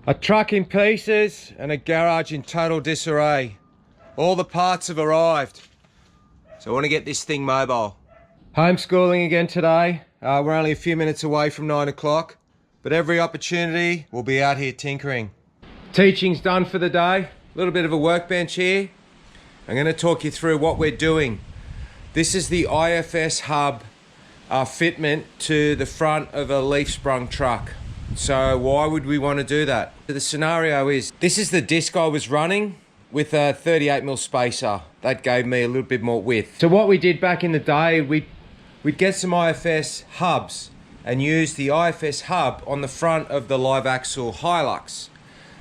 A truck in pieces and a garage in total disarray. All the parts have arrived. So I want to get this thing mobile. Homeschooling again today. We're only a few minutes away from 9 o'clock, but every opportunity we'll be out here tinkering. Teaching's done for the day. A little bit of a workbench here. I'm going to talk you through what we're doing. This is the IFS hub fitment to the front of a leaf sprung truck. So why would we want to do that? The scenario is, this is the disc I was running with a 38mm spacer. That gave me a little bit more width. So what we did back in the day, we'd get some IFS hubs and use the IFS hub on the front of the live axle Hilux.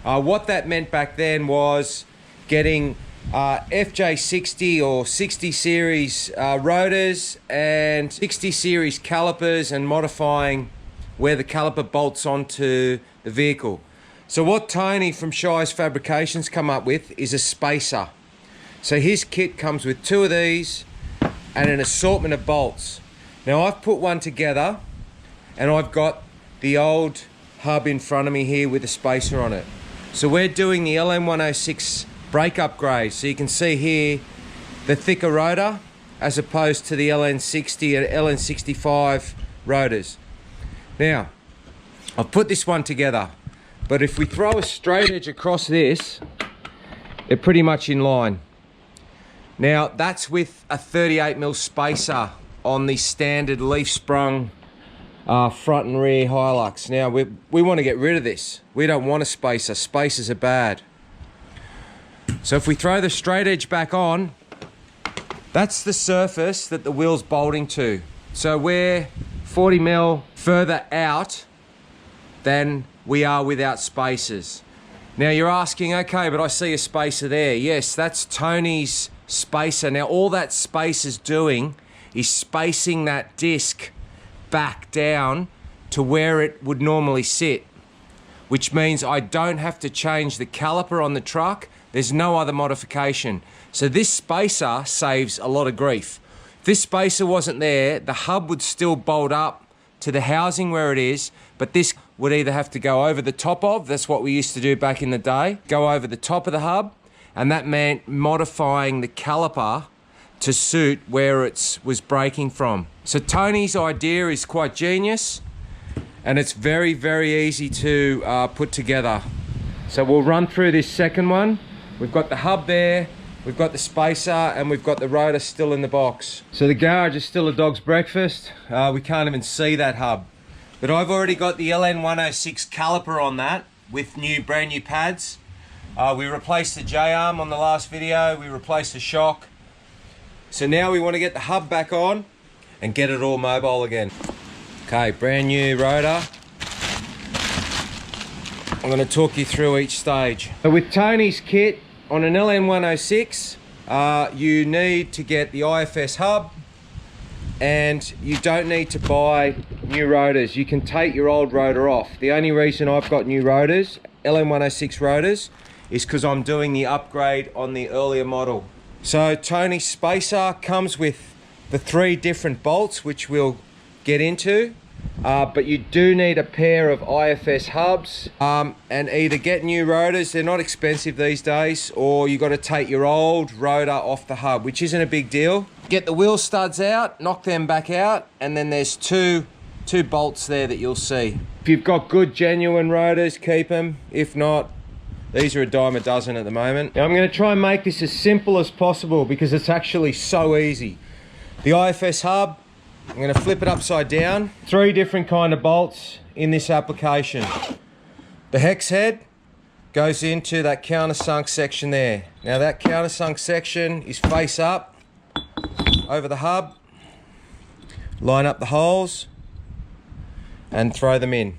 What that meant back then was getting FJ60 or 60 series rotors and 60 series calipers and modifying where the caliper bolts onto the vehicle. So what Tony from Shires Fabrications come up with is a spacer. So his kit comes with 2 of these and an assortment of bolts. Now I've put one together and I've got the old hub in front of me here with a spacer on it. So we're doing the LN106 brake upgrade. So you can see here the thicker rotor as opposed to the LN60 and LN65 rotors. Now, I've put this one together, but if we throw a straight edge across this, they're pretty much in line. Now, that's with a 38mm spacer on the standard leaf sprung front and rear Hilux. Now, we want to get rid of this. We don't want a spacer. Spacers are bad. So if we throw the straight edge back on, that's the surface that the wheel's bolting to. So we're 40mm further out than we are without spacers. Now you're asking, okay, but I see a spacer there. Yes, that's Tony's spacer. Now all that spacer's doing is spacing that disc back down to where it would normally sit, which means I don't have to change the caliper on the truck. There's no other modification. So this spacer saves a lot of grief. If this spacer wasn't there, the hub would still bolt up to the housing where it is, but this would either have to go over the top of, that's what we used to do back in the day, go over the top of the hub, and that meant modifying the caliper to suit where it was braking from. So Tony's idea is quite genius, and it's very, very easy to put together. So we'll run through this second one. We've got the hub there, we've got the spacer, and we've got the rotor still in the box. So the garage is still a dog's breakfast. We can't even see that hub. But I've already got the LN106 caliper on that with brand new pads. We replaced the J-arm on the last video, we replaced the shock. So now we want to get the hub back on and get it all mobile again. Okay, brand new rotor. I'm going to talk you through each stage. So with Tony's kit on an LN106, you need to get the IFS hub, and you don't need to buy new rotors. You can take your old rotor off. The only reason I've got new rotors, LN106 rotors, is because I'm doing the upgrade on the earlier model. So Tony's spacer comes with the 3 different bolts, which we'll get into. But you do need a pair of IFS hubs and either get new rotors, they're not expensive these days, or you got to take your old rotor off the hub, which isn't a big deal. Get the wheel studs out, knock them back out, and then there's two bolts there that you'll see. If you've got good genuine rotors, keep them. If not, these are a dime a dozen at the moment. Now I'm going to try and make this as simple as possible because it's actually so easy. The IFS hub, I'm going to flip it upside down. 3 different kind of bolts in this application. The hex head goes into that countersunk section there. Now that countersunk section is face up over the hub. Line up the holes and throw them in.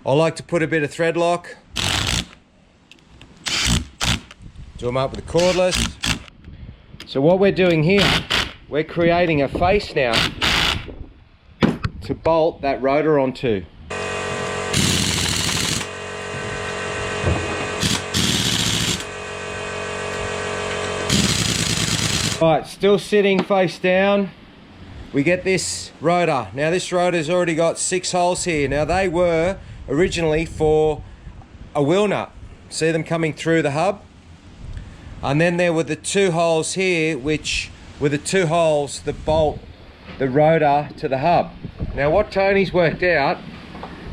I like to put a bit of thread lock. Do them up with a cordless. So what we're doing here, we're creating a face now to bolt that rotor onto. Right, still sitting face down. We get this rotor. Now this rotor's already got 6 holes here. Now they were originally for a wheel nut. See them coming through the hub? And then there were the 2 holes here, which were the 2 holes that bolt the rotor to the hub. Now what Tony's worked out,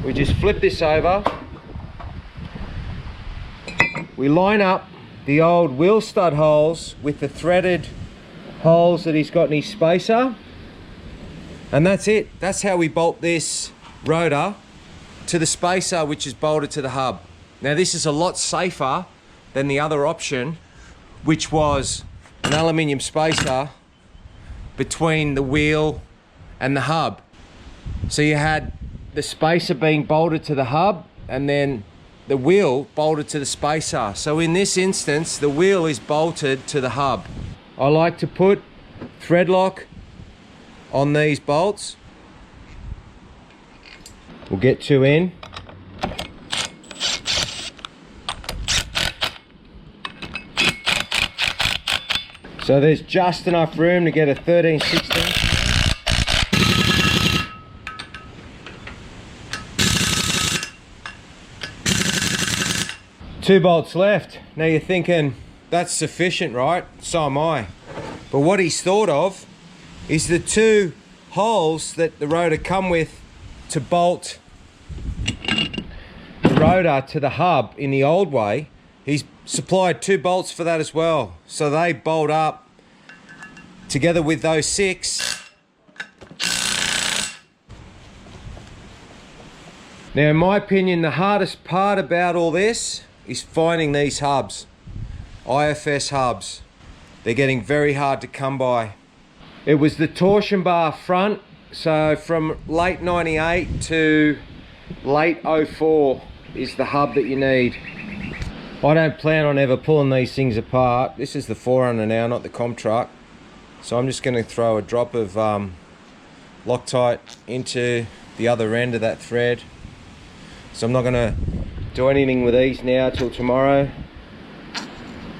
we just flip this over, we line up the old wheel stud holes with the threaded holes that he's got in his spacer, and that's it. That's how we bolt this rotor to the spacer, which is bolted to the hub. Now this is a lot safer than the other option, which was an aluminium spacer between the wheel and the hub. So you had the spacer being bolted to the hub and then the wheel bolted to the spacer. So in this instance, the wheel is bolted to the hub. I like to put thread lock on these bolts. We'll get 2 in. So there's just enough room to get a 13/16. 2 bolts left. Now you're thinking, that's sufficient, right? So am I. But what he's thought of is the 2 holes that the rotor come with to bolt the rotor to the hub in the old way. He's supplied 2 bolts for that as well. So they bolt up together with those 6. Now in my opinion, the hardest part about all this is finding these hubs. IFS hubs. They're getting very hard to come by. It was the torsion bar front, so from late 98 to late 04 is the hub that you need. I don't plan on ever pulling these things apart. This is the 4Runner now, not the comp truck. So I'm just going to throw a drop of Loctite into the other end of that thread. So I'm not going to do anything with these now till tomorrow.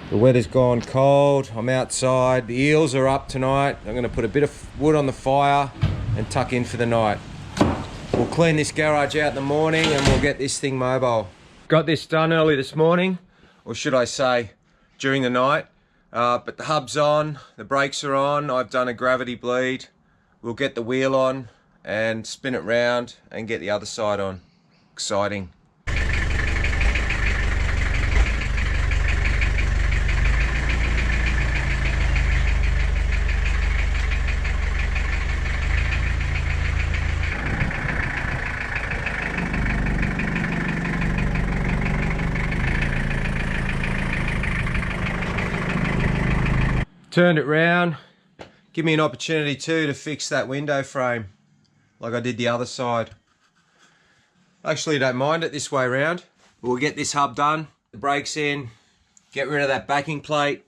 The weather's gone cold, I'm outside, the eels are up tonight. I'm going to put a bit of wood on the fire and tuck in for the night. We'll clean this garage out in the morning and we'll get this thing mobile. Got this done early this morning, or should I say during the night. But the hub's on, the brakes are on, I've done a gravity bleed. We'll get the wheel on and spin it round and get the other side on. Exciting. Turned it round, give me an opportunity too to fix that window frame like I did the other side. Actually don't mind it this way round. We'll get this hub done, the brakes in, get rid of that backing plate.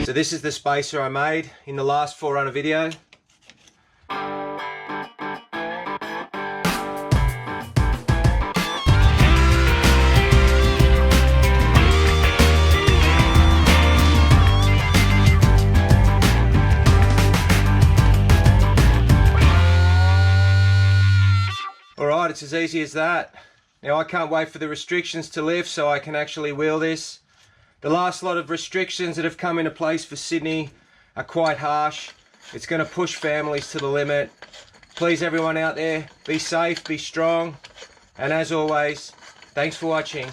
So this is the spacer I made in the last 4Runner video. Alright, it's as easy as that. Now I can't wait for the restrictions to lift so I can actually wheel this. The last lot of restrictions that have come into place for Sydney are quite harsh. It's going to push families to the limit. Please everyone out there, be safe, be strong, and as always, thanks for watching.